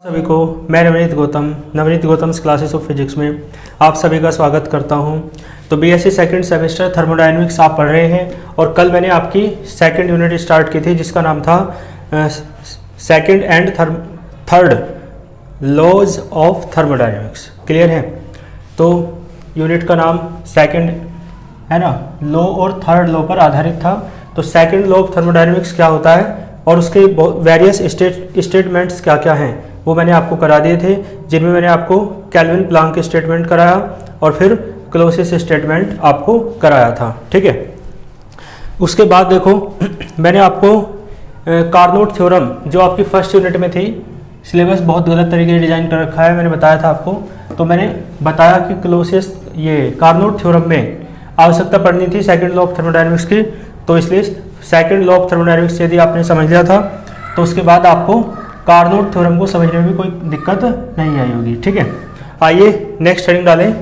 सभी को मैं Navneet Gautam classes of physics में आप सभी का स्वागत करता हूं। तो बीएससी सेकंड सेमेस्टर थर्मोडायनेमिक्स आप पढ़ रहे हैं और कल मैंने आपकी सेकंड यूनिट स्टार्ट की थी जिसका नाम था second and third laws of thermodynamics. Clear है? तो यूनिट का नाम सेकंड है ना, लॉ और थर्ड लॉ पर आधारित था। तो सेकंड लॉ ऑफ थर्मोडायनेमिक्स क्या होता है और उसके वेरियस स्टेटमेंट्स क्या क्या हैं वो मैंने आपको करा दिए थे, जिनमें मैंने आपको केल्विन प्लांक स्टेटमेंट कराया और फिर क्लोसियस स्टेटमेंट आपको कराया था। ठीक है, उसके बाद देखो मैंने आपको कार्नोट थ्योरम जो आपकी फर्स्ट यूनिट में थी, सिलेबस बहुत गलत तरीके से डिजाइन कर रखा है, मैंने बताया था आपको। तो मैंने बताया कि क्लोसियस ये कार्नोट थ्योरम में आवश्यकता पड़नी थी सेकंड लॉ ऑफ थर्मोडायनेमिक्स की, तो इसलिए सेकंड लॉ ऑफ थर्मोडायनेमिक्स यदि आपने समझ लिया था तो उसके बाद आपको कार्नोट थ्योरम को समझने में भी कोई दिक्कत नहीं आई होगी। ठीक है, आइए नेक्स्ट हेडिंग डालें।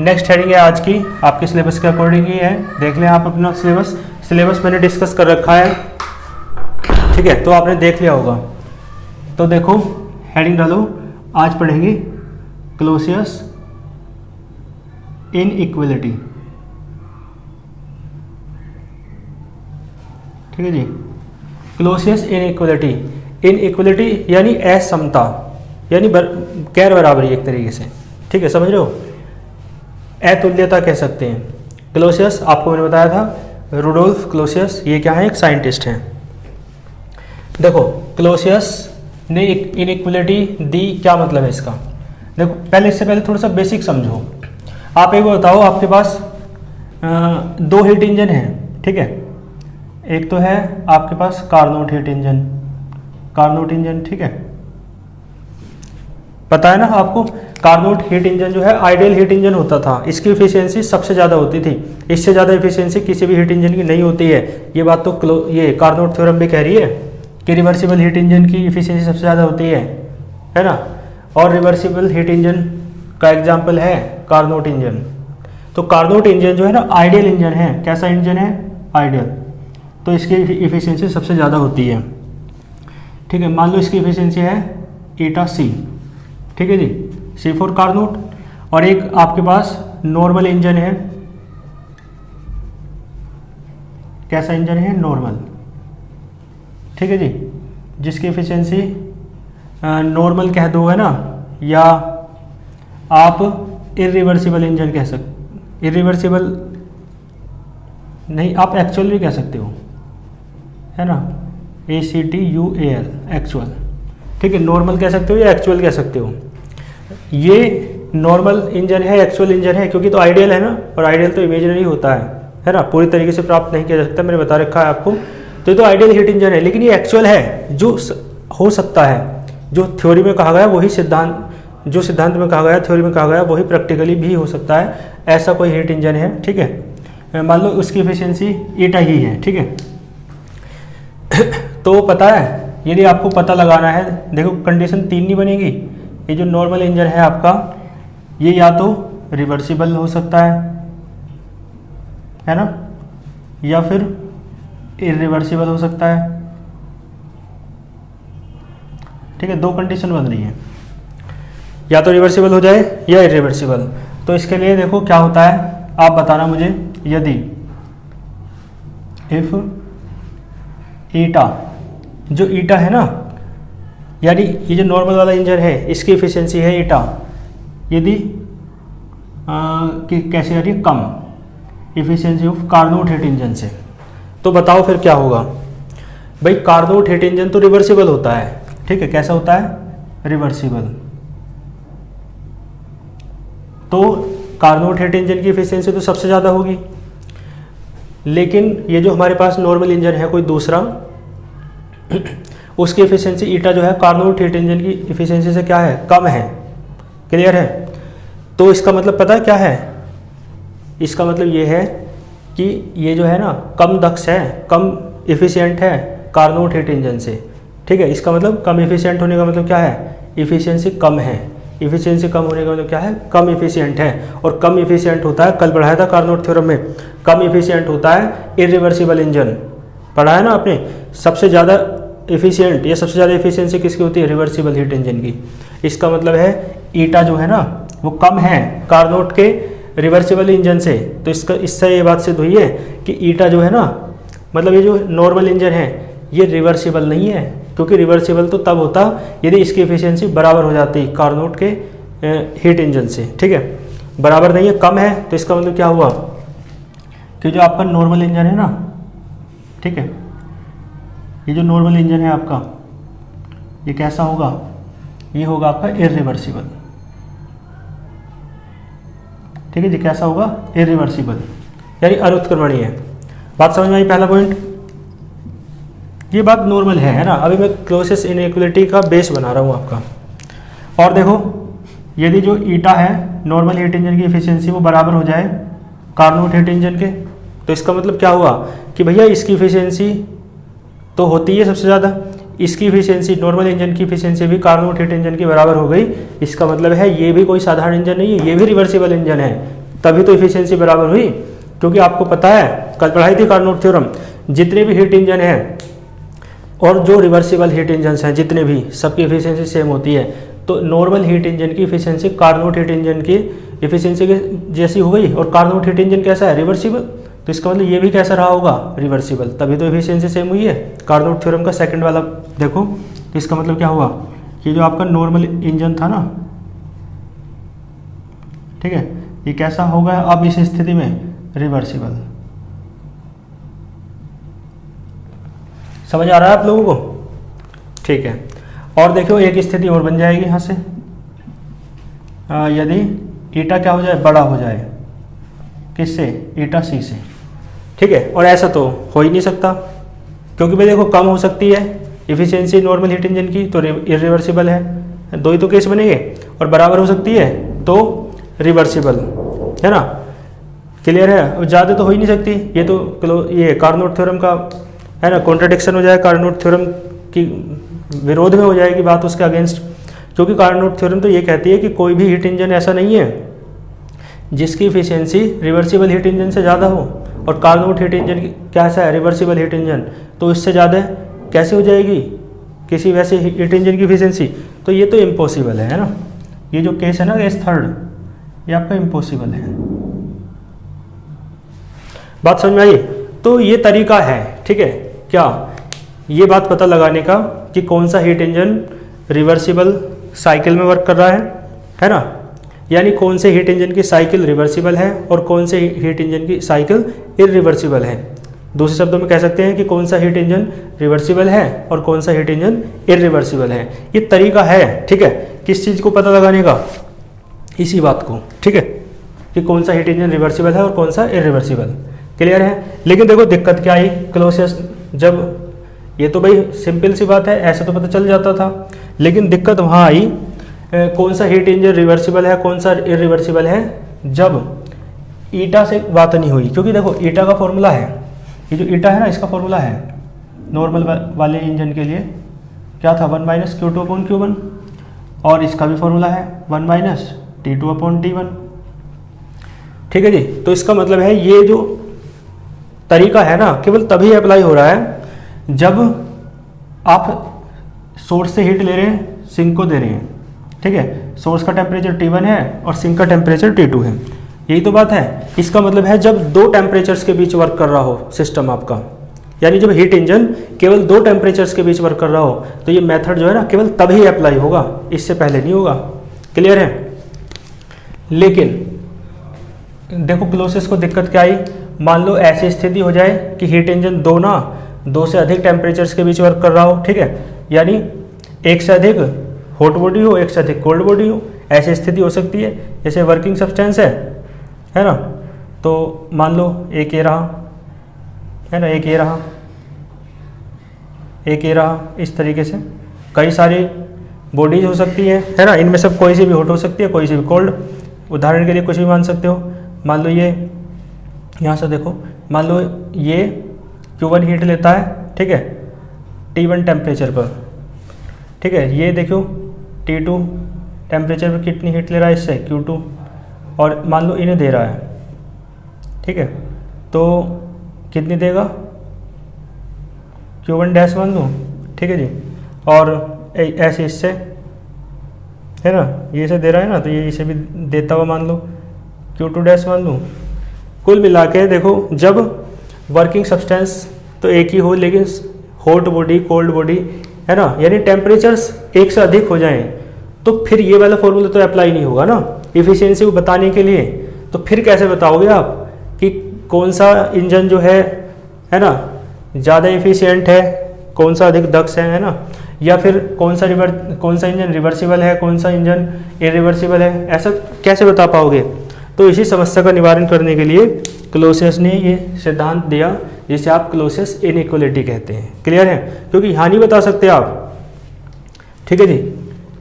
नेक्स्ट हेडिंग है आज की, आपके सिलेबस के अकॉर्डिंग ही है, देख लें आप अपना सिलेबस मैंने डिस्कस कर रखा है। ठीक है, तो आपने देख लिया होगा। तो देखो हेडिंग डालो, आज पढ़ेंगे क्लोसियस इनइक्वलिटी। ठीक है जी, क्लोसियस इनइक्वलिटी। इनइक्वलिटी यानी असमता, यानी गैर बराबरी एक तरीके से। ठीक है, समझ रहे हो? अतुल्यता कह सकते हैं। क्लोसियस आपको मैंने बताया था, रुडोल्फ क्लोसियस, ये क्या है? एक साइंटिस्ट हैं। देखो क्लोसियस ने एक इनइक्वलिटी दी, क्या मतलब है इसका? देखो पहले, इससे पहले थोड़ा सा बेसिक समझो। आप एक बताओ, आपके पास दो हीट इंजन हैं। ठीक है, एक तो है आपके पास कार्नोट हीट इंजन, ठीक है, पता है ना आपको। कार्नोट हीट इंजन जो है आइडियल हीट इंजन होता था, इसकी इफिशियंसी सबसे ज़्यादा होती थी, इससे ज़्यादा इफिशियंसी किसी भी हीट इंजन की नहीं होती है। ये बात तो ये कार्नोट थ्योरम भी कह रही है कि रिवर्सिबल हीट इंजन की इफिशियंसी सबसे ज़्यादा होती है ना। और रिवर्सिबल हीट इंजन का एग्जाम्पल है कार्नोट इंजन। तो कार्नोट इंजन जो है ना आइडियल इंजन है। कैसा इंजन है? आइडियल। तो इसकी इफिशियंसी सबसे ज़्यादा होती है। ठीक है, मान लो इसकी इफिशियंसी है ईटा सी। ठीक है जी, सी फॉर कार्नोट। और एक आपके पास नॉर्मल इंजन है। कैसा इंजन है? नॉर्मल। ठीक है जी, जिसकी इफिशियंसी नॉर्मल कह दो, है ना, या आप इरिवर्सिबल इंजन कह सकते। इरिवर्सिबल नहीं, आप एक्चुअल भी कह सकते हो, है ना, ACTUAL, एक्चुअल। ठीक है, नॉर्मल कह सकते हो या एक्चुअल कह सकते हो। ये नॉर्मल इंजन है, एक्चुअल इंजन है, क्योंकि तो आइडियल है ना, और आइडियल तो इमेजिनरी होता है ना, पूरी तरीके से प्राप्त नहीं किया जा सकता, मैंने बता रखा है आपको। तो ये तो आइडियल हीट इंजन है, लेकिन ये एक्चुअल है, जो हो सकता है, जो थ्योरी में कहा गया वही सिद्धांत, जो सिद्धांत में कहा गया, थ्योरी में कहा गया वही प्रैक्टिकली भी हो सकता है, ऐसा कोई हीट इंजन है। ठीक है, मान लो उसकी एफिशिएंसी ईटा ही है। ठीक है, तो पता है, यदि आपको पता लगाना है, देखो कंडीशन 3 नहीं बनेगी। ये जो नॉर्मल इंजन है आपका, ये या तो रिवर्सिबल हो सकता है ना, या फिर इरिवर्सिबल हो सकता है। ठीक है, दो कंडीशन बन रही है, या तो रिवर्सिबल हो जाए या इरिवर्सिबल। तो इसके लिए देखो क्या होता है, आप बताना मुझे। यदि इफ ईटा, जो ईटा है ना, यानी ये जो नॉर्मल वाला इंजन है इसकी एफिशिएंसी है ईटा, यदि कि कैसे आ रही है? कम efficiency of Carnot heat engine से, तो बताओ फिर क्या होगा? भाई कार्नोट हीट इंजन तो रिवर्सिबल होता है। ठीक है, कैसा होता है? रिवर्सिबल। तो कार्नोट हीट इंजन की एफिशिएंसी तो सबसे ज़्यादा होगी, लेकिन ये जो हमारे पास नॉर्मल इंजन है कोई दूसरा, उसकी एफिशिएंसी ईटा जो है कार्नोट हीट इंजन की एफिशिएंसी से क्या है? कम है। क्लियर है? तो इसका मतलब पता है क्या है? इसका मतलब ये है कि ये जो है ना कम दक्ष है, कम एफिशिएंट है कार्नोट हीट इंजन से। ठीक है, इसका मतलब कम एफिशिएंट होने का मतलब क्या है? एफिशिएंसी कम है। एफिशिएंसी कम होने का मतलब क्या है? कम एफिशिएंट है। और कम एफिशिएंट होता है, कल पढ़ाया था कार्नोट थ्योरम में, कम एफिशिएंट होता है इरिवर्सिबल इंजन। पढ़ा है ना आपने? सबसे ज़्यादा एफिशिएंट या सबसे ज़्यादा एफिशिएंसी किसकी होती है? रिवर्सिबल हीट इंजन की। इसका मतलब है ईटा जो है ना वो कम है कार्नोट के रिवर्सिबल इंजन से। तो इससे ये बात सिद्ध हुई है कि ईटा जो है ना, मतलब ये जो नॉर्मल इंजन है ये रिवर्सिबल नहीं है, क्योंकि रिवर्सिबल तो तब होता यदि इसकी एफिशिएंसी बराबर हो जाती कार्नोट के हीट इंजन से। ठीक है, बराबर नहीं है, कम है। तो इसका मतलब क्या हुआ कि जो आपका नॉर्मल इंजन है ना, ठीक है, ये जो नॉर्मल इंजन है आपका ये कैसा होगा? ये होगा आपका इरिवर्सिबल। ठीक है जी, कैसा होगा? इरिवर्सिबल, यानी अनुत्क्रमणीय। बात समझ में आई? पहला पॉइंट ये बात नॉर्मल है ना। अभी मैं क्लोसेस इनइक्वलिटी का बेस बना रहा हूँ आपका। और देखो, यदि जो ईटा है नॉर्मल हीट इंजन की एफिशिएंसी वो बराबर हो जाए कार्नोट हीट इंजन के, तो इसका मतलब क्या हुआ कि भैया इसकी एफिशिएंसी तो होती है सबसे ज़्यादा, इसकी एफिशिएंसी नॉर्मल इंजन की एफिशिएंसी भी कार्नोट हीट इंजन की बराबर हो गई। इसका मतलब है ये भी कोई साधारण इंजन नहीं है, ये भी रिवर्सिबल इंजन है, तभी तो एफिशिएंसी बराबर हुई। क्योंकि आपको पता है, कल पढ़ाई थी कार्नोट थ्योरम, जितने भी हीट इंजन हैं और जो रिवर्सिबल हीट इंजन हैं जितने भी, सबकी एफिशिएंसी सेम होती है। तो नॉर्मल हीट इंजन की एफिशिएंसी कार्नोट हीट इंजन की एफिशिएंसी के जैसी हो गई, और कार्नोट हीट इंजन कैसा है? रिवर्सिबल। तो इसका मतलब ये भी कैसा रहा होगा? रिवर्सिबल, तभी तो एफिशिएंसी सेम हुई है। कार्नोट थ्योरम का सेकंड वाला देखो, तो इसका मतलब क्या हुआ कि जो आपका नॉर्मल इंजन था ना, ठीक है, ये कैसा होगा अब इस स्थिति में? रिवर्सिबल। समझ आ रहा है आप लोगों को? ठीक है। और देखो एक स्थिति और बन जाएगी यहाँ से, यदि ईटा क्या हो जाए? बड़ा हो जाए। किससे? ईटा सी से। ठीक है, और ऐसा तो हो ही नहीं सकता, क्योंकि भाई देखो कम हो सकती है एफिशिएंसी नॉर्मल हीट इंजन की, तो इरिवर्सिबल है। दो ही तो केस बनेंगे। और बराबर हो सकती है तो रिवर्सिबल, है ना? क्लियर है? अब ज़्यादा तो हो ही नहीं सकती, ये तो ये कार्नोट थ्योरम का है ना, कॉन्ट्रडिक्शन हो जाए, कार्नोट थ्योरम की विरोध में हो जाएगी बात उसके अगेंस्ट। क्योंकि कार्नोट थ्योरम तो ये कहती है कि कोई भी हीट इंजन ऐसा नहीं है जिसकी एफिशिएंसी रिवर्सिबल हीट इंजन से ज़्यादा हो, और कार्नोट हीट इंजन कैसा है? रिवर्सिबल हीट इंजन, तो इससे ज़्यादा कैसे हो जाएगी किसी वैसे हीट इंजन की एफिशिएंसी? तो ये तो इम्पॉसिबल है ना। ये जो केस है ना, केस थर्ड, ये आपका इम्पॉसिबल है। बात समझ में आई? तो ये तरीका है, ठीक है, क्या ये बात पता लगाने का कि कौन सा हीट इंजन रिवर्सिबल साइकिल में वर्क कर रहा है ना, यानी कौन से हीट इंजन की साइकिल रिवर्सिबल है और कौन से हीट इंजन की साइकिल इरिवर्सिबल है। दूसरे शब्दों में कह सकते हैं कि कौन सा हीट इंजन रिवर्सिबल है और कौन सा हीट इंजन इरिवर्सिबल है। ये तरीका है, ठीक है, किस चीज़ को पता लगाने का? इसी बात को, ठीक है, कि कौन सा हीट इंजन रिवर्सिबल है और कौन सा इरिवर्सिबल। क्लियर है? लेकिन देखो दिक्कत क्या आई क्लोसेस, जब ये तो भाई सिंपल सी बात है, ऐसे तो पता चल जाता था, लेकिन दिक्कत वहाँ आई कौन सा हीट इंजन रिवर्सिबल है कौन सा इरिवर्सिबल है, जब ईटा से बात नहीं हुई। क्योंकि देखो ईटा का फॉर्मूला है, ये जो ईटा है ना इसका फॉर्मूला है नॉर्मल वाले इंजन के लिए क्या था? 1 - Q2/Q1, और इसका भी फॉर्मूला है 1 - T2/T1। ठीक है जी। तो इसका मतलब है ये जो तरीका है ना केवल तभी अप्लाई हो रहा है जब आप सोर्स से हीट ले रहे हैं, सिंक को दे रहे हैं। ठीक है, सोर्स का टेम्परेचर T1 है और सिंक का टेम्परेचर T2 है, यही तो बात है। इसका मतलब है जब दो टेम्परेचर्स के बीच वर्क कर रहा हो सिस्टम आपका, यानी जब हीट इंजन केवल दो टेम्परेचर्स के बीच वर्क कर रहा हो, तो ये मेथड जो है ना केवल तभी अप्लाई होगा, इससे पहले नहीं होगा। क्लियर है? लेकिन देखो क्लोसेस को दिक्कत क्या आई, मान लो ऐसी स्थिति हो जाए कि हीट इंजन दो से अधिक टेम्परेचर्स के बीच वर्क कर रहा हो, ठीक है, यानी एक से अधिक हॉट बॉडी हो, एक से अधिक कोल्ड बॉडी हो, ऐसी स्थिति हो सकती है। जैसे वर्किंग सब्सटेंस है ना, तो मान लो एक ये रहा, है ना, एक ये रहा, एक ये रहा, इस तरीके से कई सारी बॉडीज हो सकती है ना, इनमें सब कोई सी भी हॉट हो सकती है, कोई सी भी कोल्ड। उदाहरण के लिए कुछ भी मान सकते हो, मान लो ये यहाँ से देखो, मान लो ये Q1 हीट लेता है, ठीक है, T1 टेम्परेचर पर, ठीक है, ये देखो T2 टेम्परेचर पर कितनी हीट ले रहा है इससे Q2, और मान लो इन्हें दे रहा है, ठीक है, तो कितनी देगा Q1 डैश मान लो, ठीक है जी। और ऐसे इससे है ना, ये इसे दे रहा है ना, तो ये इसे भी देता हुआ मान लो, Q2 डैश मान लो। कुल मिला के देखो, जब वर्किंग सब्सटेंस तो एक ही हो, लेकिन हॉट बॉडी कोल्ड बॉडी है ना, यानी टेम्परेचर्स एक से अधिक हो जाएं, तो फिर ये वाला फॉर्मूला तो अप्लाई नहीं होगा ना इफिशियंसी को बताने के लिए। तो फिर कैसे बताओगे आप कि कौन सा इंजन जो है ना, ज़्यादा इफिशियंट है, कौन सा अधिक दक्ष है ना, या फिर कौन सा इंजन रिवर्सिबल है, कौन सा इंजन इरिवर्सिबल है, ऐसा कैसे बता पाओगे। तो इसी समस्या का निवारण करने के लिए क्लोसियस ने ये सिद्धांत दिया, जिसे आप क्लोसियस इनइक्वलिटी कहते हैं। क्लियर है, क्योंकि यहाँ नहीं बता सकते आप, ठीक है जी।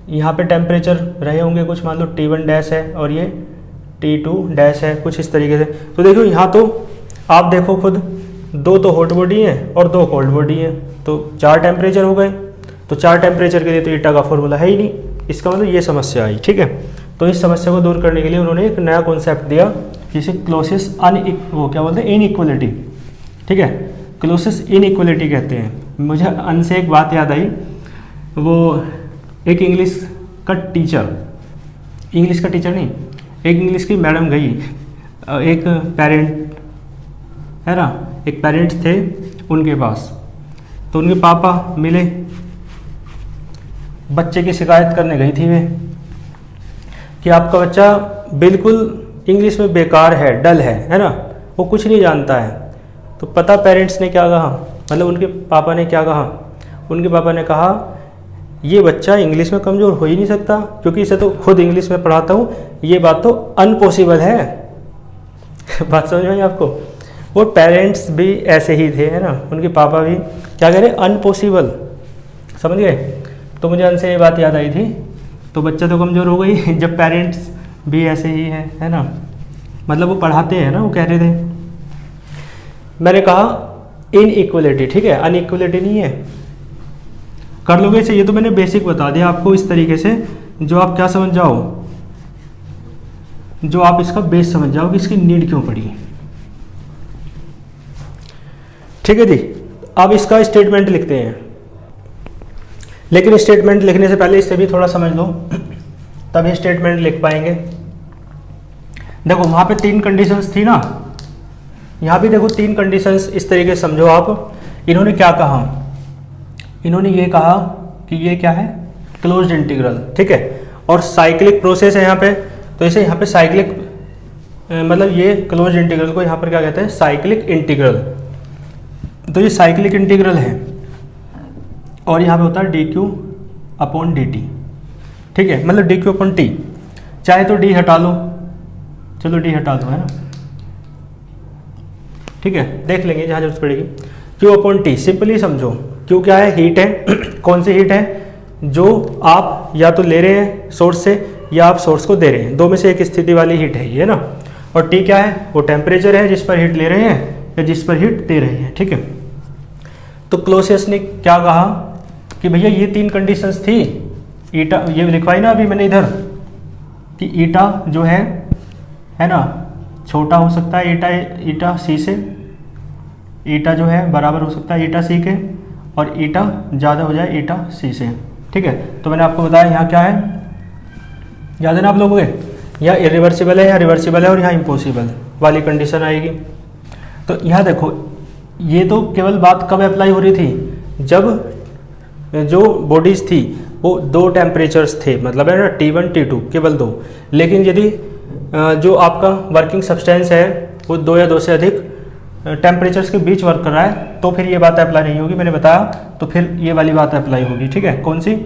यहाँ पे टेम्परेचर रहे होंगे कुछ, मान लो T1 डैश है और ये T2 डैश है, कुछ इस तरीके से। तो देखो यहाँ तो आप देखो खुद, दो तो हॉट बॉडी है और दो कोल्ड बॉडी है, तो 4 टेम्परेचर हो गए। तो 4 टेम्परेचर के लिए तो ईटा का फॉर्मूला है ही नहीं, इसका मतलब ये समस्या आई। ठीक है, तो इस समस्या को दूर करने के लिए उन्होंने एक नया कॉन्सेप्ट दिया, जिसे क्लोसियस वो क्या बोलते हैं, इनइक्वलिटी। ठीक है, क्लोसियस इनइक्वलिटी कहते हैं। मुझे अन से एक बात याद आई, वो एक इंग्लिश का टीचर नहीं, एक इंग्लिश की मैडम गई, एक पेरेंट है ना, एक पेरेंट्स थे उनके पास, तो उनके पापा मिले, बच्चे की शिकायत करने गई थी वे कि आपका बच्चा बिल्कुल इंग्लिश में बेकार है, डल है ना, वो कुछ नहीं जानता है। तो पता पेरेंट्स ने क्या कहा, मतलब उनके पापा ने क्या कहा, उनके पापा ने कहा ये बच्चा इंग्लिश में कमज़ोर हो ही नहीं सकता, क्योंकि इसे तो खुद इंग्लिश में पढ़ाता हूँ, ये बात तो अनपॉसिबल है। बात समझ में आई आपको। वो पेरेंट्स भी ऐसे ही थे है ना, उनके पापा भी क्या कह रहे, अनपॉसिबल, समझ गए। तो मुझे उनसे ये बात याद आई थी, तो बच्चा तो कमज़ोर हो गई जब पेरेंट्स भी ऐसे ही है ना, मतलब वो पढ़ाते हैं ना, वो कह रहे थे। मैंने कहा इनइक्वलिटी, ठीक है, अनइक्वलिटी नहीं है, कर लोगे इसे। ये तो मैंने बेसिक बता दिया आपको इस तरीके से, जो आप क्या समझ जाओ, जो आप इसका बेस समझ जाओ कि इसकी नीड क्यों पड़ी। ठीक है जी, अब इसका स्टेटमेंट लिखते हैं, लेकिन स्टेटमेंट लिखने से पहले इससे भी थोड़ा समझ लो, तभी स्टेटमेंट लिख पाएंगे। देखो वहां पे 3 कंडीशंस थी ना, यहाँ भी देखो 3 कंडीशंस, इस तरीके से समझो आप। इन्होंने क्या कहा, इन्होंने ये कहा कि ये क्या है, क्लोज्ड इंटीग्रल, ठीक है, और साइक्लिक प्रोसेस है यहाँ पे, तो इसे यहाँ पे साइक्लिक मतलब ये क्लोज्ड इंटीग्रल को यहाँ पर क्या कहते हैं, साइक्लिक इंटीग्रल। तो ये साइक्लिक इंटीग्रल है, और यहाँ पे होता है dq/dt, ठीक है, मतलब dq/t, चाहे तो d हटा लो, चलो d हटा दो है ना, ठीक है, देख लेंगे जहाँ जरूरत पड़ेगी। q/t सिंपली समझो, क्यों क्या है, हीट है। कौन सी हीट है, जो आप या तो ले रहे हैं सोर्स से, या आप सोर्स को दे रहे हैं, दो में से एक स्थिति वाली हीट है ये ना। और T क्या है, वो टेम्परेचर है जिस पर हीट ले रहे हैं या जिस पर हीट दे रहे हैं, ठीक है। तो क्लोसियस ने क्या कहा कि भैया ये 3 कंडीशंस थी, ईटा ये लिखवाई ना अभी मैंने इधर, कि ईटा जो है ना, छोटा हो सकता है ईटा सी से, ईटा जो है बराबर हो सकता है ईटा सी के, और ईटा ज़्यादा हो जाए ईटा सी से, ठीक है। तो मैंने आपको बताया यहाँ क्या है, याद है ना आप लोगों के, यहाँ इरिवर्सिबल है, यहाँ रिवर्सिबल है, और यहाँ इम्पॉसिबल वाली कंडीशन आएगी। तो यहाँ देखो, ये तो केवल बात कब अप्लाई हो रही थी, जब जो बॉडीज़ थी वो 2 टेम्परेचर्स थे, मतलब है ना T1 T2 केवल 2। लेकिन यदि जो आपका वर्किंग सब्सटेंस है वो 2 या 2 से अधिक टेम्परेचर्स के बीच वर्क कर रहा है, तो फिर ये बात अप्लाई नहीं होगी, मैंने बताया। तो फिर ये वाली बात अप्लाई होगी, ठीक है। कौन सी,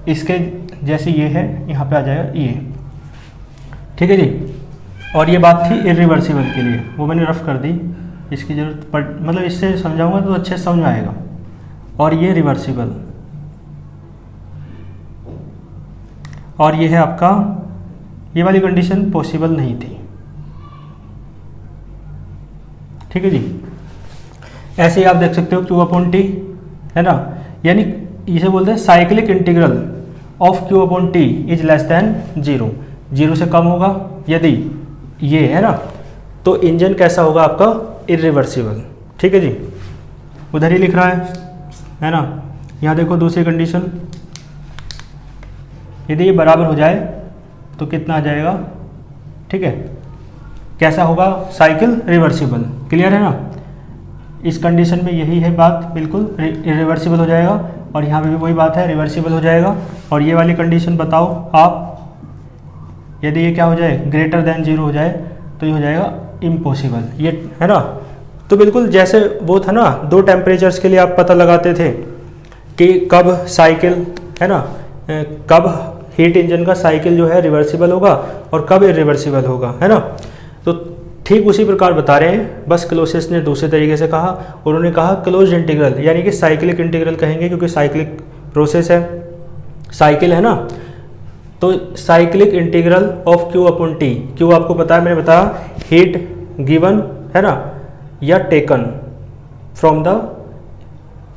इसके जैसे ये है, यहाँ पे आ जाएगा ये, ठीक है जी। और ये बात थी इरिवर्सिबल के लिए, वो मैंने रफ कर दी, इसकी जरूरत पड़, मतलब इससे समझाऊंगा तो अच्छे से समझ में आएगा। और ये रिवर्सिबल, और ये है आपका, ये वाली कंडीशन पॉसिबल नहीं थी, ठीक है जी। ऐसे ही आप देख सकते हो q/t है ना, यानी इसे बोलते हैं cyclic integral of q/t is less than 0, 0 से कम होगा यदि ये है ना, तो इंजन कैसा होगा आपका, इरिवर्सिबल, ठीक है जी। उधर ही लिख रहा है ना, यहाँ देखो दूसरी कंडीशन, यदि ये बराबर हो जाए तो कितना आ जाएगा, ठीक है, कैसा होगा, साइकिल रिवर्सिबल, क्लियर है ना। इस कंडीशन में यही है बात, बिल्कुल रिवर्सिबल हो जाएगा, और यहाँ पे भी वही बात है, रिवर्सिबल हो जाएगा। और ये वाली कंडीशन बताओ आप, यदि ये क्या हो जाए, ग्रेटर देन 0 हो जाए तो ये हो जाएगा इम्पॉसिबल, ये है ना। तो बिल्कुल जैसे वो था ना, दो टेम्परेचर्स के लिए आप पता लगाते थे कि कब साइकिल, है ना, कब हीट इंजन का साइकिल जो है रिवर्सिबल होगा और कब इरिवर्सिबल होगा, है ना। तो ठीक उसी प्रकार बता रहे हैं, बस क्लोसियस ने दूसरे तरीके से कहा, उन्होंने कहा क्लोज इंटीग्रल, यानी कि साइक्लिक इंटीग्रल कहेंगे, क्योंकि साइक्लिक प्रोसेस है, साइकिल है ना। तो cyclic integral of Q upon T, Q आपको पता है, मैंने बताया हीट गिवन, है ना, या टेकन फ्रॉम द,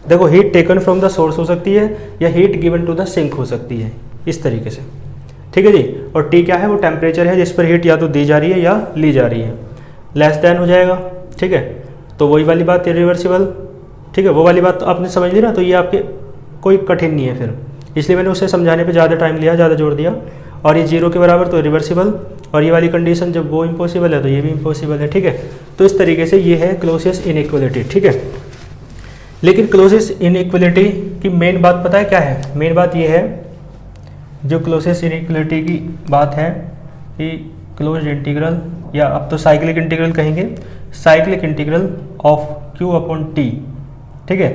देखो heat taken from the source हो सकती है या heat given to the sink हो सकती है, इस तरीके से, ठीक है जी। और टी क्या है, वो टेम्परेचर है जिस पर हीट या तो दी जा रही है या ली जा रही है, लेस देन हो जाएगा, ठीक है। तो वही वाली बात इरिवर्सिबल, ठीक है, वो वाली बात तो आपने समझ ली ना। तो ये आपके कोई कठिन नहीं है फिर, इसलिए मैंने उसे समझाने पे ज़्यादा टाइम लिया, ज़्यादा जोर दिया। और ये 0 के बराबर तो रिवर्सिबल, और ये वाली कंडीशन जब वो इम्पॉसिबल है तो ये भी इम्पॉसिबल है, ठीक है। तो इस तरीके से ये है क्लोसियस इनइक्वलिटी, ठीक है। लेकिन क्लोसियस इनइक्वलिटी की मेन बात पता है क्या है, मेन बात ये है, जो क्लोसियस इनइक्वलिटी की बात है कि क्लोज इंटीग्रल, या अब तो साइक्लिक इंटीग्रल कहेंगे, cyclic integral of Q upon T, ठीक है,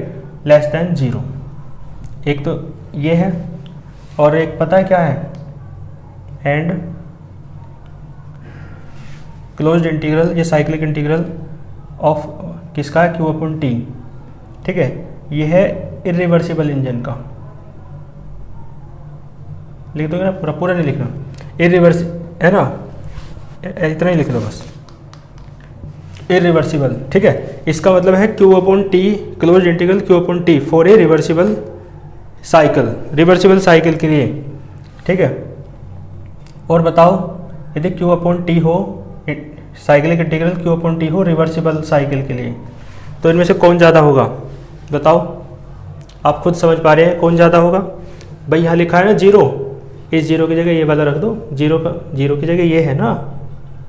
लेस देन 0। एक तो ये है, और एक पता है क्या है, एंड क्लोज्ड इंटीग्रल, ये साइक्लिक इंटीग्रल ऑफ किसका है, क्यू अपॉन टी, ठीक है। ये है इरिवर्सिबल इंजन का, लिख दोगे ना, पूरा नहीं लिखना, इरिवर्स है ना, इतना ही लिख लो बस, इरिवर्सिबल, ठीक है। इसका मतलब है Q upon T, close integral Q upon T for a reversible cycle, reversible cycle के लिए, ठीक है। और बताओ यदि क्यू अपॉन टी हो, cyclic integral Q upon T हो रिवर्सिबल साइकिल के लिए, तो इनमें से कौन ज़्यादा होगा, बताओ, आप खुद समझ पा रहे हैं कौन ज़्यादा होगा। भाई यहाँ लिखा है ना 0, इस 0 की जगह ये वाला रख दो, 0 की जगह ये है ना,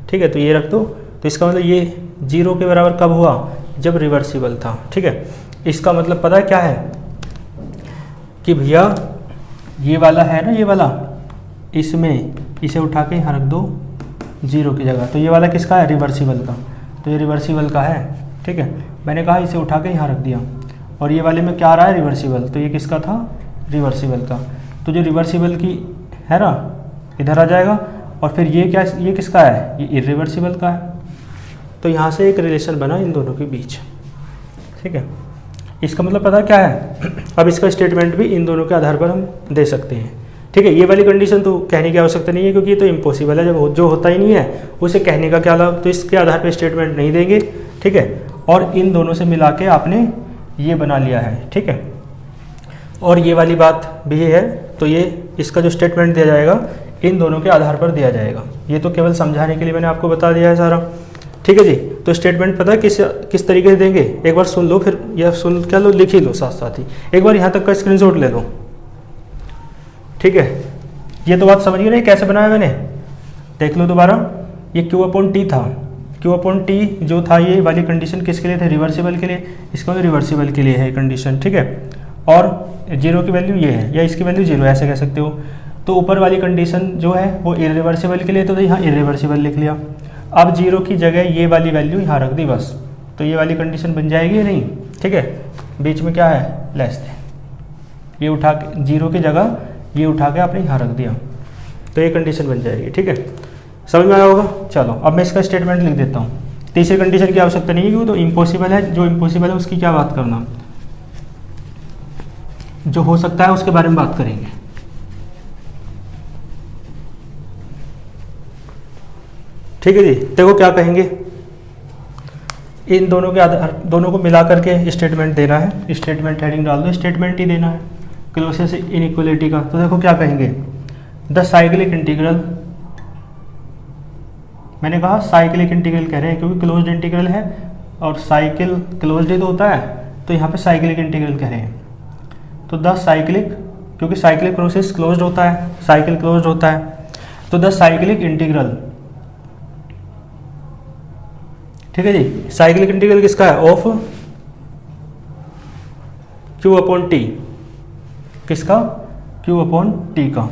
ठीक है, तो ये रख दो। तो इसका मतलब ये 0 के बराबर कब हुआ, जब रिवर्सिबल था, ठीक है। इसका मतलब पता है क्या है कि भैया ये वाला है ना, ये वाला, इसमें इसे उठा के यहाँ रख दो 0 की जगह, तो ये वाला किसका है, रिवर्सिबल का, तो ये रिवर्सिबल का है, ठीक है। मैंने कहा इसे उठा के यहाँ रख दिया, और ये वाले में क्या आ रहा है, रिवर्सिबल, तो ये किसका था, रिवर्सिबल का। तो जो रिवर्सिबल की है ना, इधर आ जाएगा, और फिर ये क्या, ये किसका है, ये इरिवर्सिबल का है। तो यहाँ से एक रिलेशन बना इन दोनों के बीच, ठीक है। इसका मतलब पता क्या है, अब इसका स्टेटमेंट भी इन दोनों के आधार पर हम दे सकते हैं, ठीक है। ये वाली कंडीशन तो कहने की आवश्यकता नहीं है, क्योंकि ये तो इम्पॉसिबल है, जब जो होता ही नहीं है उसे कहने का क्या लाभ, तो इसके आधार पर स्टेटमेंट नहीं देंगे, ठीक है। और इन दोनों से मिला के आपने ये बना लिया है, ठीक है। और ये वाली बात भी है, तो ये इसका जो स्टेटमेंट दिया जाएगा इन दोनों के आधार पर दिया जाएगा। ये तो केवल समझाने के लिए मैंने आपको बता दिया है सारा, ठीक है जी। तो स्टेटमेंट पता है किस तरीके से देंगे, एक बार सुन लो, फिर या सुन क्या लो, लिख ही लो साथ साथ ही, एक बार यहाँ तक का स्क्रीनशॉट ले लो, ठीक है। ये तो बात समझ गए नहीं कैसे बनाया मैंने, देख लो दोबारा। ये क्यू अपॉन टी था, क्यू अपॉन टी जो था ये वाली कंडीशन किसके लिए थे, रिवर्सिबल के लिए, इसका भी रिवर्सिबल के लिए है कंडीशन, ठीक है। और 0 की वैल्यू ये है, या इसकी वैल्यू 0, ऐसे कह सकते हो। तो ऊपर वाली कंडीशन जो है वो इरिवर्सिबल के लिए, तो यहाँ इरिवर्सिबल लिख लिया। अब 0 की जगह ये वाली वैल्यू यहाँ रख दी बस, तो ये वाली कंडीशन बन जाएगी या नहीं, ठीक है। बीच में क्या है, लेस देन, ये उठा के 0 की जगह ये उठा के आपने यहाँ रख दिया, तो ये कंडीशन बन जाएगी, ठीक है। समझ में आया होगा। चलो अब मैं इसका स्टेटमेंट लिख देता हूँ। तीसरी कंडीशन की आवश्यकता नहीं है, क्योंकि तो इम्पॉसिबल है, जो इम्पॉसिबल है उसकी क्या बात करना, जो हो सकता है उसके बारे में बात करेंगे। ठीक है जी, देखो क्या कहेंगे, इन दोनों के आधार, दोनों को मिला करके स्टेटमेंट देना है, स्टेटमेंट हेडिंग डाल दो, स्टेटमेंट ही देना है क्लोसियस इनइक्वलिटी का। तो देखो क्या कहेंगे, द साइक्लिक इंटीग्रल, मैंने कहा साइक्लिक इंटीग्रल कह रहे हैं क्योंकि क्लोज्ड इंटीग्रल है और साइकिल क्लोज्ड ही तो होता है, तो यहाँ पे साइक्लिक इंटीग्रल कह रहे हैं। तो द साइक्लिक, क्योंकि साइक्लिक प्रोसेस क्लोज्ड होता है, साइकिल क्लोज्ड होता है, तो द साइक्लिक इंटीग्रल, ठीक है जी, साइक्लिक इंटीग्रल किसका है? ऑफ Q अपॉन टी, किसका? Q अपॉन टी का।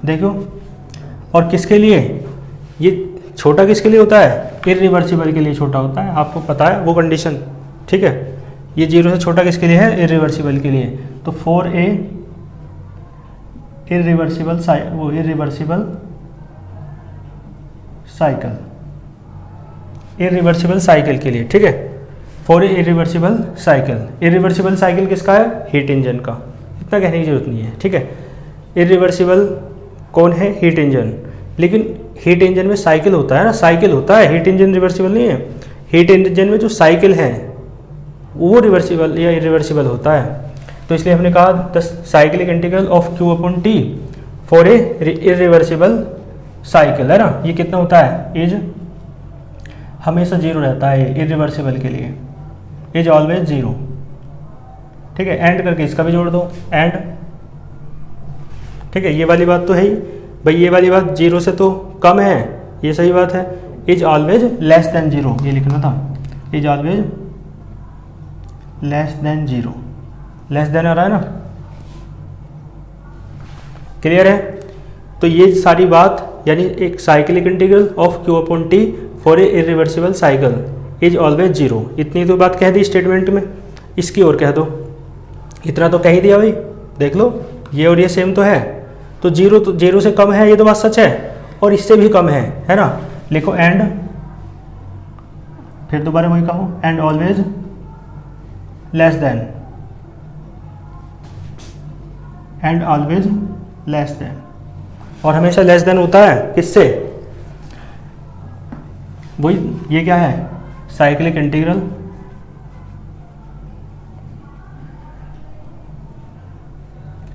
देखो, और किसके लिए? ये छोटा किसके लिए होता है? इरिवर्सिबल के लिए छोटा होता है, आपको पता है वो कंडीशन, ठीक है। ये 0 से छोटा किसके लिए है? इरिवर्सिबल के लिए। तो for a irreversible cycle, irreversible cycle के लिए, ठीक है। For a irreversible cycle, irreversible cycle किसका है? हीट इंजन का, इतना कहने की जरूरत नहीं है, ठीक है। इरिवर्सिबल कौन है? Heat engine. लेकिन हीट इंजन में साइकिल होता है ना, साइकिल होता है, हीट इंजन रिवर्सिबल नहीं है। हीट इंजन में जो साइकिल है वो रिवर्सिबल या इरिवर्सिबल होता है। तो इसलिए हमने कहा the cyclic integral of Q upon T for a irreversible cycle, है ना। ये कितना होता है? इज हमेशा 0 रहता है इरिवर्सिबल के लिए, इज ऑलवेज 0, ठीक है। एंड करके इसका भी जोड़ दो, एंड, ठीक है। ये वाली बात तो है ही भाई, ये वाली बात 0 से तो कम है, ये सही बात है। इज ऑलवेज लेस देन 0 ये लिखना था, is always less than 0, less than आ रहा है ना, क्लियर है। तो ये सारी बात, यानी एक cyclic integral of Q upon T for a irreversible cycle is always 0, इतनी तो बात कह दी स्टेटमेंट में। इसकी और कह दो, इतना तो कह ही दिया भाई, देख लो ये और ये सेम तो है। तो 0 से कम है, ये तो बात सच है, और इससे भी कम है ना। लिखो एंड, फिर दोबारा वही कहो, and always less then, and always less then, और हमेशा लेस देन होता है किससे? वही, ये क्या है? साइक्लिक इंटीग्रल,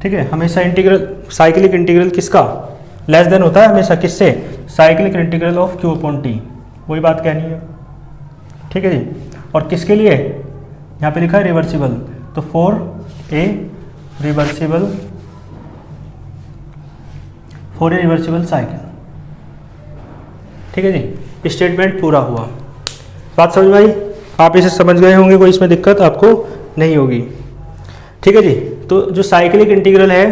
ठीक है। हमेशा इंटीग्रल, साइक्लिक इंटीग्रल किसका? लेस देन होता है हमेशा, किससे? Cyclic integral of Q upon T, वही बात कहनी है, ठीक है जी। और किसके लिए? यहाँ पे लिखा है रिवर्सिबल, तो फॉर ए रिवर्सिबल साइकिल, ठीक है जी। स्टेटमेंट पूरा हुआ, बात समझ में आई? आप इसे समझ गए होंगे, कोई इसमें दिक्कत आपको नहीं होगी, ठीक है जी। तो जो साइक्लिक इंटीग्रल है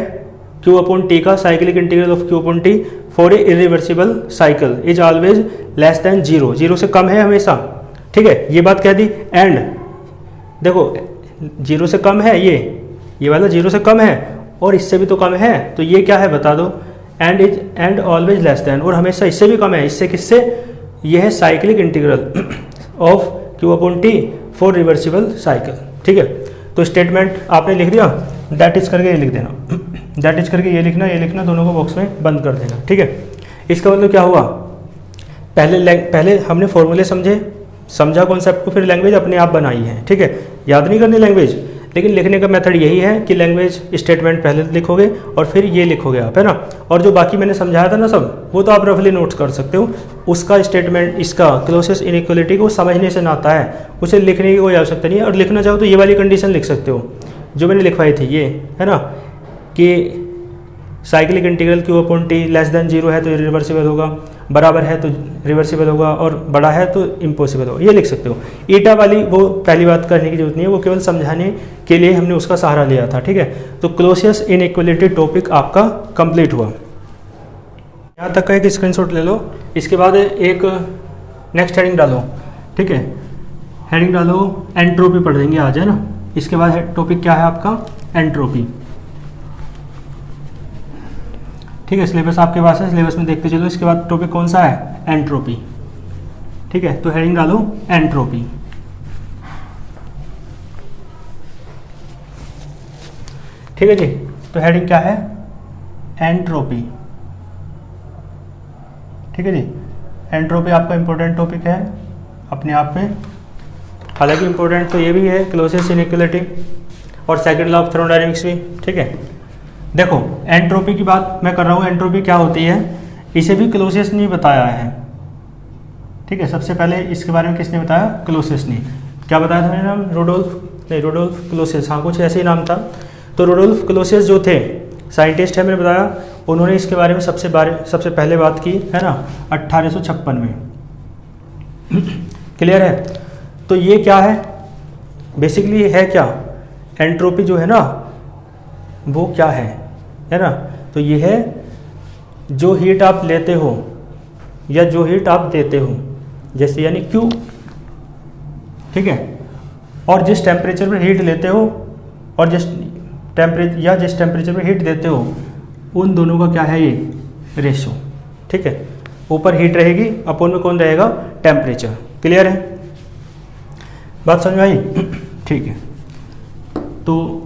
Q अपॉन टी का, cyclic integral of Q upon T for a irreversible cycle is always less than 0, 0 से कम है हमेशा, ठीक है। ये बात कह दी। एंड देखो 0 से कम है, ये वाला 0 से कम है, और इससे भी तो कम है, तो ये क्या है बता दो? एंड ऑलवेज लेस देन, और हमेशा इससे भी कम है, इससे किससे? ये है cyclic integral of Q upon T for reversible cycle, ठीक है। तो स्टेटमेंट आपने लिख दिया, दैट इज करके ये लिख देना, दैट इज करके ये लिखना, दोनों को बॉक्स में बंद कर देना, ठीक है। इसका मतलब क्या हुआ? पहले हमने फॉर्मूले समझा कॉन्सेप्ट को, फिर लैंग्वेज अपने आप बनाई है, ठीक है। याद नहीं करनी लैंग्वेज, लेकिन लिखने का मेथड यही है कि लैंग्वेज स्टेटमेंट पहले लिखोगे और फिर ये लिखोगे आप, है ना। और जो बाकी मैंने समझाया था ना सब, वो तो आप रफली नोट्स कर सकते हो। उसका स्टेटमेंट, इसका क्लोजेस्ट इनइक्वालिटी को समझने से नाता है, उसे लिखने की कोई आवश्यकता नहीं है। और लिखना चाहो तो ये वाली कंडीशन लिख सकते हो जो मैंने लिखवाई थी, ये है ना, कि cyclic integral Q upon T less than 0 है तो रिवर्सिबल होगा, बराबर है तो रिवर्सिबल होगा, और बड़ा है तो इम्पॉसिबल होगा, ये लिख सकते हो। ईटा वाली वो पहली बात करने की जरूरत नहीं है, वो केवल समझाने के लिए हमने उसका सहारा लिया था, ठीक है। तो क्लोजेस्ट इनइक्वालिटी टॉपिक आपका कंप्लीट हुआ, यहाँ तक का एक स्क्रीनशॉट ले लो। इसके बाद एक नेक्स्ट हेडिंग डालो, ठीक है। हेडिंग डालो एंट्रोपी पढ़ देंगे आज, है ना। इसके बाद टॉपिक क्या है आपका? एंट्रोपी, ठीक है। सिलेबस आपके पास है, सिलेबस में देखते चलो। इसके बाद टॉपिक कौन सा है? एंट्रोपी, ठीक है। तो हेडिंग डालो एंट्रोपी, ठीक है जी। तो हेडिंग क्या है? एंट्रोपी, ठीक है जी। एंट्रोपी आपका इंपॉर्टेंट टॉपिक है अपने आप में, हालांकि इंपॉर्टेंट तो ये भी है क्लोजेस्ट इनइक्वालिटी और सेकंड लॉ ऑफ थर्मोडायनेमिक्स भी, ठीक है। देखो एंट्रोपी की बात मैं कर रहा हूँ, एंट्रोपी क्या होती है इसे भी क्लोसियस ने बताया है, ठीक है। सबसे पहले इसके बारे में किसने बताया? क्लोसियस ने। क्या बताया था मेरा नाम? रोडोल्फ क्लोसियस, हाँ कुछ ऐसे ही नाम था। तो रुडोल्फ क्लोसियस जो थे साइंटिस्ट है, मैंने बताया, उन्होंने इसके बारे में सबसे पहले बात की है ना 1856 में। क्लियर है? तो ये क्या है, बेसिकली है क्या, एंट्रोपी जो है ना वो क्या है ना, तो ये है जो हीट आप लेते हो या जो हीट आप देते हो, जैसे यानी Q, ठीक है, और जिस टेम्परेचर पर हीट लेते हो और जिस टेम्परेचर पर हीट देते हो, उन दोनों का क्या है ये रेशो, ठीक है। ऊपर हीट रहेगी, अपोन में कौन रहेगा, टेम्परेचर। क्लियर है, बात समझ में आई? ठीक है, तो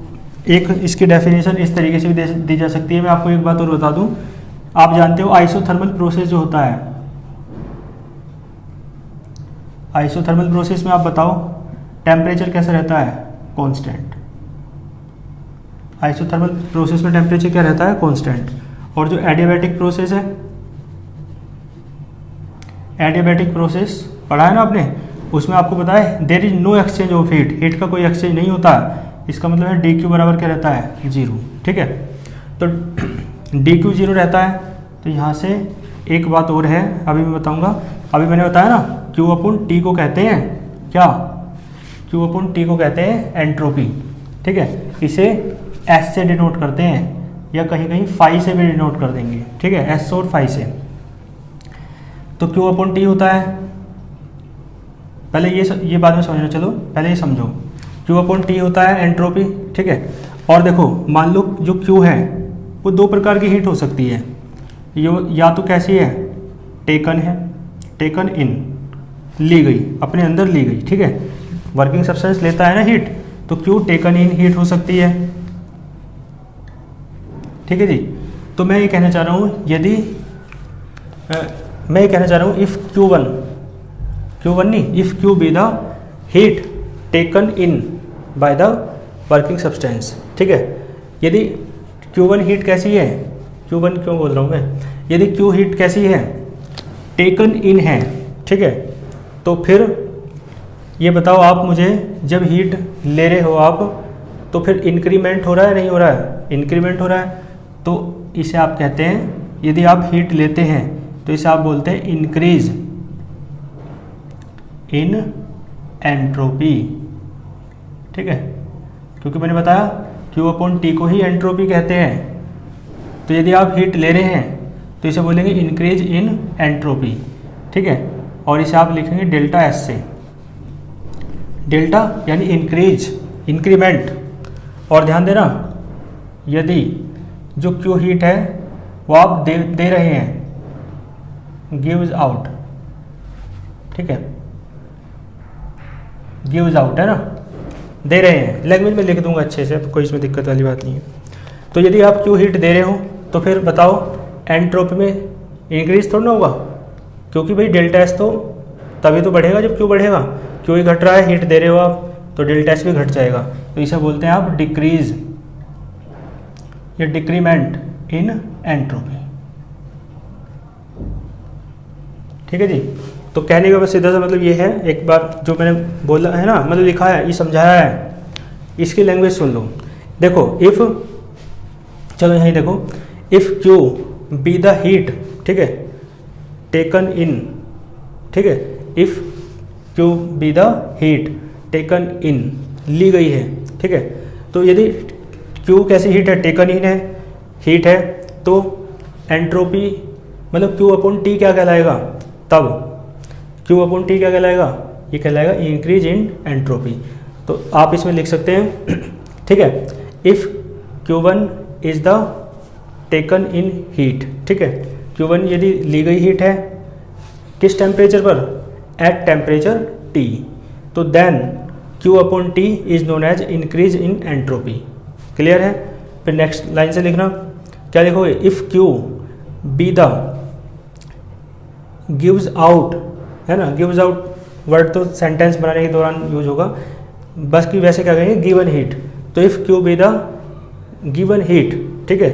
एक इसकी डेफिनेशन इस तरीके से भी दी जा सकती है। मैं आपको एक बात और बता दूं, आप जानते हो आइसोथर्मल प्रोसेस जो होता है, आइसोथर्मल प्रोसेस में आप बताओ टेम्परेचर कैसा रहता है, कांस्टेंट। आइसोथर्मल प्रोसेस में टेम्परेचर क्या रहता है, कांस्टेंट। और जो एडियाबैटिक प्रोसेस है, एडियाबैटिक प्रोसेस पढ़ा है ना आपने, उसमें आपको पता है there is no exchange of heat, heat का कोई एक्सचेंज नहीं होता है। इसका मतलब है डी क्यू बराबर क्या रहता है, 0, ठीक है। तो डी क्यू 0 रहता है। तो यहाँ से एक बात और है, अभी मैं बताऊँगा। अभी मैंने बताया ना क्यू अपॉन टी को कहते हैं क्या, क्यू अपॉन टी को कहते हैं एंट्रोपी, ठीक है। इसे एस से डिनोट करते हैं या कहीं कहीं फाई से भी डिनोट कर देंगे, ठीक है, एस और फाई से। तो क्यू अपॉन टी होता है, पहले ये बाद में समझना, चलो पहले ये समझो। क्यू अपॉन टी होता है एंट्रोपी, ठीक है। और देखो मान लो जो क्यू है वो 2 प्रकार की हीट हो सकती है, या तो कैसी है, टेकन है, टेकन इन, ली गई, अपने अंदर ली गई, ठीक है। वर्किंग सब्सटेंस लेता है ना हीट, तो क्यू टेकन इन हीट हो सकती है, ठीक है जी। तो मैं ये कहना चाह रहा हूँ, यदि मैं ये कहना चाह रहा हूँ इफ़ Q1 नहीं, if Q be the heat taken in by the working substance, ठीक है। यदि Q1 हीट कैसी है, Q1 क्यों बोल रहा हूँ मैं, यदि Q हीट कैसी है, टेकन इन है, ठीक है। तो फिर ये बताओ आप मुझे, जब हीट ले रहे हो आप, तो फिर इंक्रीमेंट हो रहा है नहीं हो रहा है, इंक्रीमेंट हो रहा है। तो इसे आप कहते हैं, यदि आप हीट लेते हैं तो इसे आप बोलते हैं इंक्रीज इन एंट्रोपी, ठीक है। क्योंकि मैंने बताया क्यू अपॉन टी को ही एंट्रोपी कहते हैं। तो यदि आप हीट ले रहे हैं तो इसे बोलेंगे इंक्रीज इन एंट्रोपी, ठीक है। और इसे आप लिखेंगे डेल्टा एस से, डेल्टा यानी इंक्रीज, इंक्रीमेंट। और ध्यान देना, यदि जो क्यू हीट है वो आप दे रहे हैं, गिव्स आउट, ठीक है, गिव्स आउट है ना, दे रहे हैं, लैंग्वेज में लिख दूंगा अच्छे से, कोई इसमें दिक्कत वाली बात नहीं है। तो यदि आप क्यू हीट दे रहे हो तो फिर बताओ एंट्रोपी में इंक्रीज थोड़ा ना होगा, क्योंकि भाई डेल्टा एस तो तभी तो बढ़ेगा जब क्यू बढ़ेगा। क्यू ही घट रहा है, हीट दे रहे हो आप, तो डेल्टा एस भी घट जाएगा। तो इसे बोलते हैं आप डिक्रीज या डिक्रीमेंट इन एंट्रोपी, ठीक है जी। तो कहने का बस सीधा सा मतलब ये है, एक बार जो मैंने बोला है ना, मतलब लिखा है, ये समझाया है, इसकी लैंग्वेज सुन लो। देखो इफ़, चलो यहीं देखो, if Q be the heat, ठीक है, टेकन इन, ठीक है, if Q be the heat taken in, ली गई है, ठीक है। तो यदि क्यू कैसी हीट है, टेकन इन है, हीट है, तो एंट्रोपी मतलब क्यू अपॉन टी क्या कहलाएगा, तब क्यू अपॉन टी क्या कहलाएगा, ये कहलाएगा इंक्रीज इन एंट्रोपी। तो आप इसमें लिख सकते हैं, ठीक है, if Q1 is the taken in heat, ठीक है। Q1 यदि ली गई हीट है किस टेम्परेचर पर, एट टेम्परेचर T, तो then Q upon T is known as increase in entropy. Clear है? फिर नेक्स्ट लाइन से लिखना, क्या लिखोगे, if Q be the gives out, है ना, गिव्स आउट वर्ड तो सेंटेंस बनाने के दौरान यूज होगा, बस कि वैसे क्या कहेंगे, गिवन हीट। तो if Q be the given heat, ठीक है,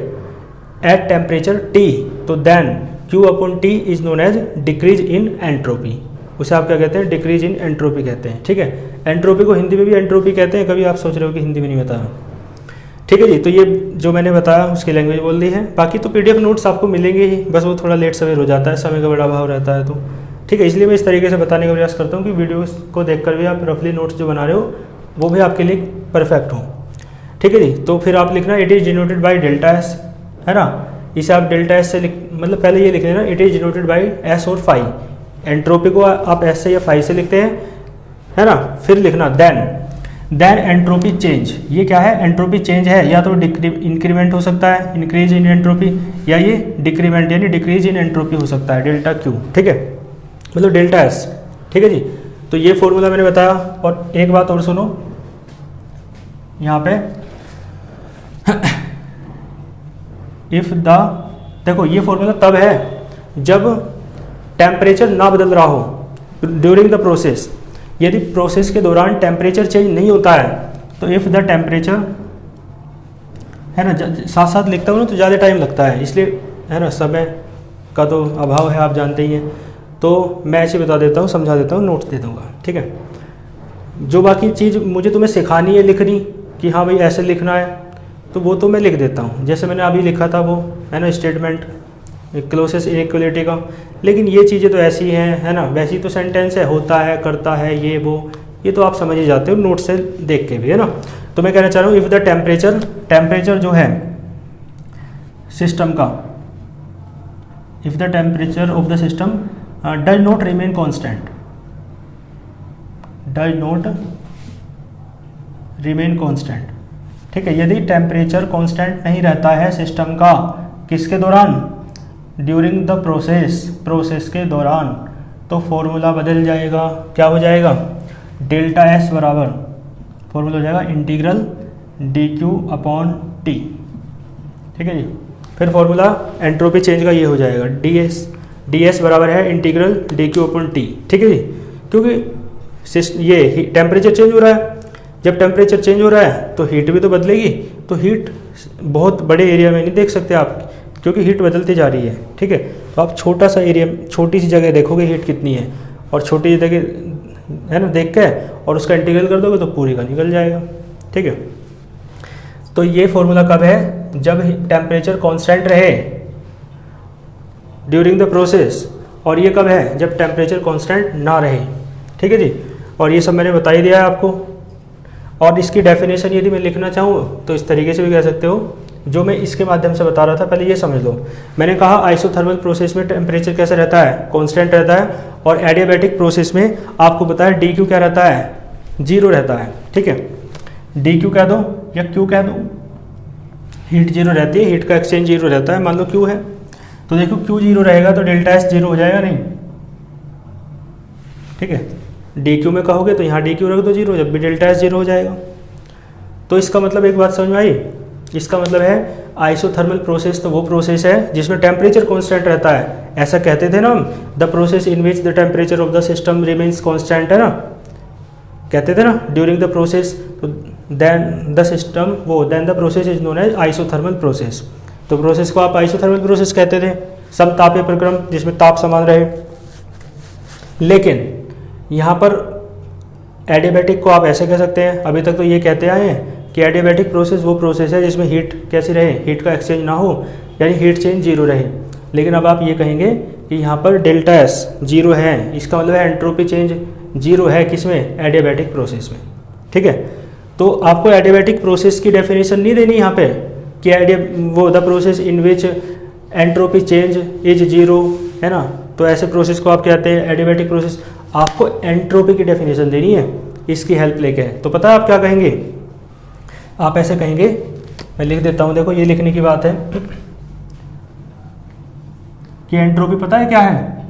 एट टेम्परेचर टी, तो then Q upon T is known as decrease in entropy. उसे आप क्या कहते हैं, डिक्रीज इन एंट्रोपी कहते हैं, ठीक है। एंट्रोपी को हिंदी में भी एंट्रोपी कहते हैं, कभी आप सोच रहे हो कि हिंदी में नहीं बताया, ठीक है जी। तो ये जो मैंने बताया उसकी लैंग्वेज बोल दी है। बाकी तो पीडीएफ नोट्स आपको मिलेंगे ही, बस वो थोड़ा लेट सवेर हो जाता है, समय का बड़ा अभाव रहता है। तो ठीक है, इसलिए मैं इस तरीके से बताने का प्रयास करता हूँ कि वीडियोस को देखकर भी आप रफली नोट्स जो बना रहे हो वो भी आपके लिए परफेक्ट हो। ठीक है जी। तो फिर आप लिखना it is denoted by delta S, है ना। इसे आप डेल्टा एस से मतलब पहले ये लिख लेना it is denoted by S और फाई। एंट्रोपी को आप एस से या फाई से लिखते हैं, है ना। फिर लिखना देन एंट्रोपी चेंज। ये क्या है? एंट्रोपी चेंज है, या तो इंक्रीमेंट हो सकता है, इंक्रीज इन एंट्रोपी, या ये डिक्रीमेंट यानी डिक्रीज इन एंट्रोपी हो सकता है, डेल्टा क्यू। ठीक है, मतलब डेल्टा एस। ठीक है जी। तो ये फॉर्मूला मैंने बताया। और एक बात और सुनो यहाँ पे, इफ द, देखो ये फॉर्मूला तब है जब टेम्परेचर ना बदल रहा हो ड्यूरिंग द प्रोसेस। यदि प्रोसेस के दौरान टेम्परेचर चेंज नहीं होता है तो इफ द टेम्परेचर, है ना, साथ साथ लिखता हूँ ना तो ज़्यादा टाइम लगता है, इसलिए, है ना, समय का तो अभाव है, आप जानते ही हैं। तो मैं ऐसे बता देता हूँ, समझा देता हूँ, नोट्स दे दूँगा। ठीक है, जो बाकी चीज़ मुझे तुम्हें सिखानी है लिखनी कि हाँ भाई ऐसे लिखना है, तो वो तो मैं लिख देता हूँ। जैसे मैंने अभी लिखा था वो, है ना, स्टेटमेंट क्लोजेस्ट इनइक्वालिटी का। लेकिन ये चीज़ें तो ऐसी हैं, है ना, वैसी तो सेंटेंस है, होता है, करता है, ये वो, ये तो आप समझ ही जाते हो नोट से देख के भी, है ना। तो मैं कहना चाह रहा हूँ इफ़ द टेम्परेचर जो है सिस्टम का, if the temperature of the system does not remain constant, does not remain constant. ठीक है, यदि टेम्परेचर कॉन्स्टेंट नहीं रहता है सिस्टम का, किसके दौरान? ड्यूरिंग द प्रोसेस के दौरान, तो फॉर्मूला बदल जाएगा। क्या हो जाएगा? डेल्टा एस बराबर फॉर्मूला हो जाएगा integral D Q upon T. ठीक है जी। फिर फॉर्मूला एंट्रोपी चेंज का ये हो जाएगा डी एस बराबर है integral D Q upon T. ठीक है जी। क्योंकि ये टेम्परेचर चेंज हो रहा है, जब टेम्परेचर चेंज हो रहा है तो हीट भी तो बदलेगी। तो हीट बहुत बड़े एरिया में नहीं देख सकते आप, क्योंकि हीट बदलती जा रही है। ठीक है, तो आप छोटा सा एरिया, छोटी सी जगह देखोगे हीट कितनी है, और छोटी सी जगह, है ना, देख के और उसका इंटीग्रल कर दोगे तो पूरी का निकल जाएगा। ठीक है, तो ये फॉर्मूला कब है? जब टेम्परेचर कांस्टेंट रहे ड्यूरिंग द प्रोसेस। और ये कब है? जब टेम्परेचर कांस्टेंट ना रहे। ठीक है जी। और ये सब मैंने बता ही दिया है आपको। और इसकी डेफिनेशन यदि मैं लिखना चाहूँ तो इस तरीके से भी कह सकते हो, जो मैं इसके माध्यम से बता रहा था। पहले ये समझ लो, मैंने कहा आइसोथर्मल प्रोसेस में टेम्परेचर कैसे रहता है? कांस्टेंट रहता है। और एडियाबैटिक प्रोसेस में आपको पता है डी क्यू क्या रहता है? 0 रहता है। ठीक है, डी क्यू कह दो या क्यू कह दो, हीट 0 रहती है, हीट का एक्सचेंज 0 रहता है। मान लो क्यू है, तो देखो क्यू 0 रहेगा तो डेल्टा एस 0 हो जाएगा नहीं। ठीक है, डी क्यू में कहोगे तो यहाँ डी क्यू रख दो 0, जब भी डेल्टा एस 0 हो जाएगा। तो इसका मतलब एक बात समझ में आई? इसका मतलब है आइसोथर्मल प्रोसेस तो वो प्रोसेस है जिसमें टेम्परेचर कांस्टेंट रहता है। ऐसा कहते थे ना हम, the process in which the temperature of the system remains constant, है ना, कहते थे ना ड्यूरिंग द प्रोसेस। तो then the process is known as isothermal process. तो प्रोसेस को आप आइसोथर्मल प्रोसेस कहते थे, समतापीय प्रक्रम जिसमें ताप समान रहे। लेकिन यहाँ पर एडियाबैटिक को आप ऐसे कह सकते हैं, अभी तक तो ये कहते आए हैं कि एडियाबैटिक प्रोसेस वो प्रोसेस है जिसमें हीट कैसी रहे? हीट का एक्सचेंज ना हो, यानी हीट चेंज 0 रहे। लेकिन अब आप ये कहेंगे कि यहाँ पर डेल्टा एस 0 है, इसका मतलब है एंट्रोपी चेंज 0 है, किसमें? एडियाबैटिक प्रोसेस में। ठीक है, तो आपको एडियाबैटिक प्रोसेस की डेफिनेशन नहीं देनी यहाँ पे कि वो the process in which entropy change is 0, है ना। तो ऐसे प्रोसेस को आप कहते हैं एडियाबैटिक प्रोसेस। आपको एंट्रोपी की डेफिनेशन देनी है इसकी हेल्प लेके। तो पता है आप क्या कहेंगे? आप ऐसे कहेंगे, मैं लिख देता हूँ, देखो ये लिखने की बात है कि एंट्रोपी पता है क्या है?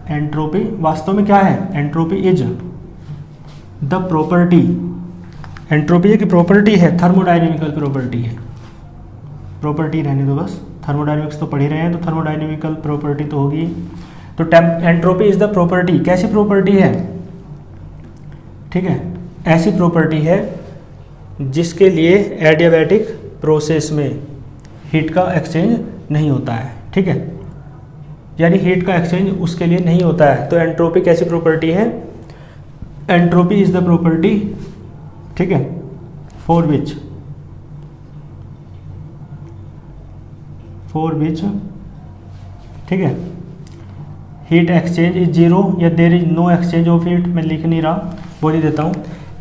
एंट्रोपी वास्तव में क्या है? Entropy is the property, entropy एक प्रॉपर्टी है, थर्मोडायनेमिकल प्रॉपर्टी है। प्रॉपर्टी रहने दो बस, थर्मोडायनेमिक्स तो पढ़ ही रहे हैं तो थर्मोडायनेमिकल प्रॉपर्टी तो होगी। तो एंट्रोपी इज द प्रॉपर्टी, कैसी प्रॉपर्टी है? ठीक है, ऐसी प्रॉपर्टी है जिसके लिए एडियाबैटिक प्रोसेस में हीट का एक्सचेंज नहीं होता है। ठीक है, यानी हीट का एक्सचेंज उसके लिए नहीं होता है। तो एंट्रोपी कैसी प्रॉपर्टी है? एंट्रोपी इज द प्रॉपर्टी, ठीक है, फॉर विच फॉर विच, ठीक है, हीट एक्सचेंज इज जीरो या there is no exchange of heat, मैं लिख नहीं रहा, बोल ही देता हूँ,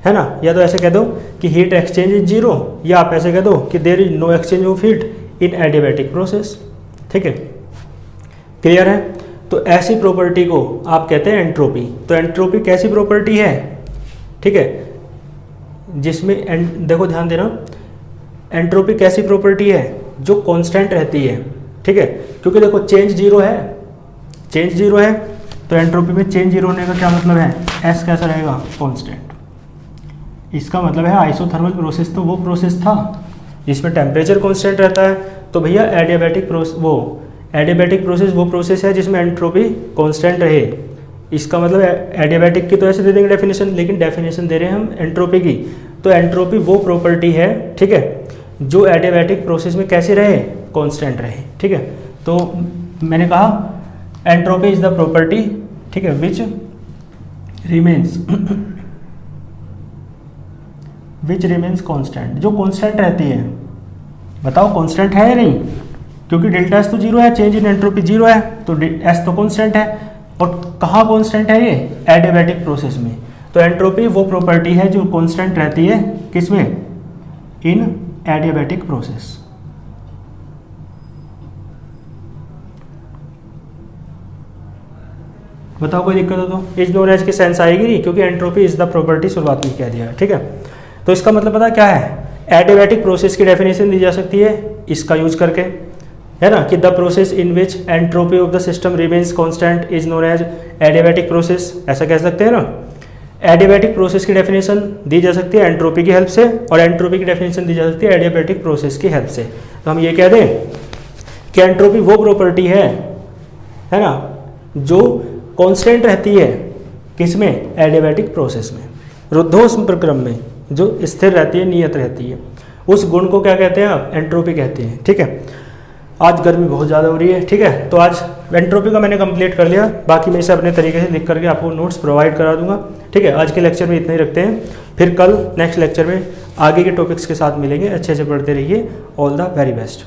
है ना। या तो ऐसे कह दो कि हीट एक्सचेंज इज जीरो, या आप ऐसे कह दो कि there is no exchange of heat in adiabatic process, ठीक है, क्लियर है। तो ऐसी प्रॉपर्टी को आप कहते हैं एंट्रोपी। तो एंट्रोपी कैसी प्रॉपर्टी है, ठीक है, जिसमें देखो ध्यान देना, एंट्रोपी कैसी प्रॉपर्टी है जो कांस्टेंट रहती है, ठीक है, क्योंकि देखो चेंज जीरो है, चेंज जीरो है, तो एंट्रोपी में चेंज जीरो होने का क्या मतलब है, एस कैसा रहेगा, कांस्टेंट। इसका मतलब है आइसोथर्मल प्रोसेस तो वो प्रोसेस था जिसमें टेम्परेचर कांस्टेंट रहता है, तो भैया एडियाबैटिक प्रोसेस वो प्रोसेस है जिसमें एंट्रोपी कांस्टेंट रहे। इसका मतलब एडियाबैटिक की तो ऐसे दे देंगे डेफिनेशन, लेकिन डेफिनेशन दे रहे हैं हम एंट्रोपी की। तो एंट्रोपी वो प्रॉपर्टी है, ठीक है, जो एडियाबैटिक प्रोसेस में कैसे रहे, कांस्टेंट रहे, ठीक है। तो मैंने कहा एंट्रोपी इज द प्रॉपर्टी, ठीक है, विच रिमेन्स कांस्टेंट, जो कांस्टेंट रहती है। बताओ कांस्टेंट है या नहीं, क्योंकि डेल्टा एस तो जीरो है, चेंज इन एंट्रोपी जीरो है, तो एस तो कांस्टेंट है। और कहाँ कांस्टेंट है ये, एडियाबैटिक प्रोसेस में। तो एंट्रोपी वो प्रॉपर्टी है जो कांस्टेंट रहती है किसमें, इन एडियाबैटिक प्रोसेस। बताओ कोई दिक्कत हो तो, इज नोन एज की सेंस आएगी नहीं, क्योंकि एंट्रोपी इज द प्रॉपर्टी शुरुआत में कह दिया है, ठीक है। तो इसका मतलब पता क्या है, एडियाबैटिक प्रोसेस की डेफिनेशन दी जा सकती है इसका यूज करके, है ना, कि the process in which entropy of the system remains constant is known as adiabatic process, ऐसा कह सकते हैं ना। एडियाबैटिक प्रोसेस की डेफिनेशन दी जा सकती है एंट्रोपी की हेल्प से, और एंट्रोपी की डेफिनेशन दी जा सकती है एडियाबैटिक प्रोसेस की हेल्प से। तो हम ये कह दें कि एंट्रोपी वो प्रॉपर्टी है ना, जो कांस्टेंट रहती है किसमें, एडियाबैटिक प्रोसेस में, रुद्धोष्म प्रक्रम में जो स्थिर रहती है, नियत रहती है, उस गुण को क्या कहते हैं आप, एंट्रोपी कहते हैं, ठीक है। आज गर्मी बहुत ज़्यादा हो रही है, ठीक है, तो आज एंट्रोपी का मैंने कंप्लीट कर लिया, बाकी मैं इसे अपने तरीके से लिख करके आपको नोट्स प्रोवाइड करा दूंगा, ठीक है। आज के लेक्चर में इतना ही रखते हैं, फिर कल नेक्स्ट लेक्चर में आगे के टॉपिक्स के साथ मिलेंगे। अच्छे से पढ़ते रहिए, ऑल द वेरी बेस्ट।